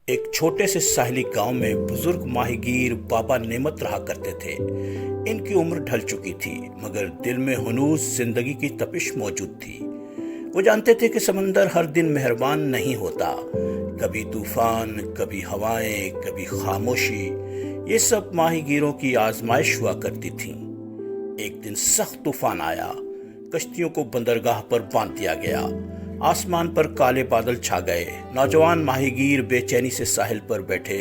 ایک چھوٹے سے ساحلی گاؤں میں بزرگ ماہی گیر بابا نعمت رہا کرتے تھے۔ ان کی عمر ڈھل چکی تھی، مگر دل میں ہنوز زندگی کی تپش موجود تھی۔ وہ جانتے تھے کہ سمندر ہر دن مہربان نہیں ہوتا، کبھی طوفان، کبھی ہوائیں، کبھی خاموشی، یہ سب ماہی گیروں کی آزمائش ہوا کرتی تھی۔ ایک دن سخت طوفان آیا، کشتیوں کو بندرگاہ پر باندھ دیا گیا، آسمان پر کالے بادل چھا گئے۔ نوجوان ماہی گیر بے چینی سے ساحل پر بیٹھے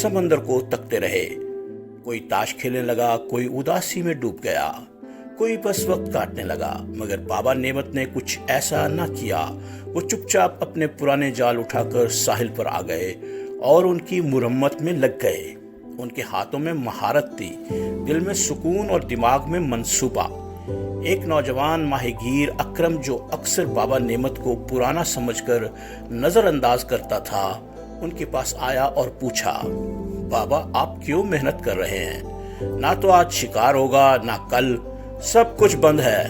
سمندر کو تکتے رہے۔ کوئی تاش کھیلنے لگا، کوئی اداسی میں ڈوب گیا، کوئی بس وقت کاٹنے لگا، مگر بابا نعمت نے کچھ ایسا نہ کیا۔ وہ چپ چاپ اپنے پرانے جال اٹھا کر ساحل پر آ گئے اور ان کی مرمت میں لگ گئے۔ ان کے ہاتھوں میں مہارت تھی، دل میں سکون اور دماغ میں منصوبہ۔ ایک نوجوان ماہی گیر اکرم، جو اکثر بابا نعمت کو پرانا سمجھ کر نظر انداز کرتا تھا، ان کے پاس آیا اور پوچھا، بابا آپ کیوں محنت کر رہے ہیں؟ نہ تو آج شکار ہوگا، نہ کل، سب کچھ بند ہے۔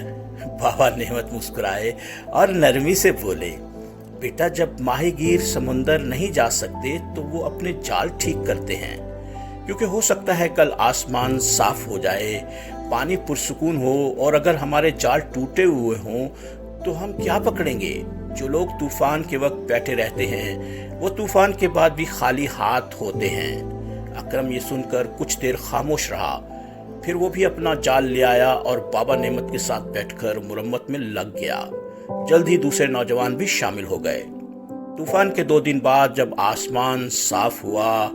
بابا نعمت مسکرائے اور نرمی سے بولے، بیٹا جب ماہی گیر سمندر نہیں جا سکتے تو وہ اپنے جال ٹھیک کرتے ہیں، کیونکہ ہو سکتا ہے کل آسمان صاف ہو جائے، پانی پرسکون ہو، اور اگر ہمارے جال ٹوٹے ہوئے ہوں تو ہم کیا پکڑیں گے؟ جو لوگ طوفان کے وقت بیٹھے رہتے ہیں وہ طوفان کے بعد بھی خالی ہاتھ ہوتے ہیں۔ اکرم یہ سن کر کچھ دیر خاموش رہا، پھر وہ بھی اپنا جال لے آیا اور بابا نعمت کے ساتھ بیٹھ کر مرمت میں لگ گیا۔ جلد ہی دوسرے نوجوان بھی شامل ہو گئے۔ طوفان کے 2 دن بعد جب آسمان صاف ہوا،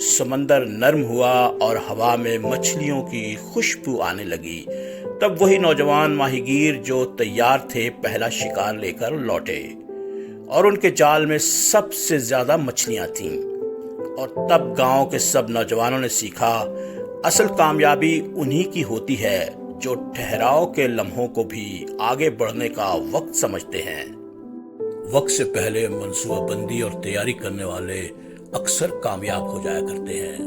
سمندر نرم ہوا اور ہوا میں مچھلیوں کی خوشبو آنے لگی، تب وہی نوجوان ماہی گیر جو تیار تھے پہلا شکار لے کر لوٹے، اور ان کے جال میں سب سے زیادہ مچھلیاں تھیں۔ اور تب گاؤں کے سب نوجوانوں نے سیکھا، اصل کامیابی انہی کی ہوتی ہے جو ٹھہراؤ کے لمحوں کو بھی آگے بڑھنے کا وقت سمجھتے ہیں۔ وقت سے پہلے منصوبہ بندی اور تیاری کرنے والے اکثر کامیاب ہو جایا کرتے ہیں۔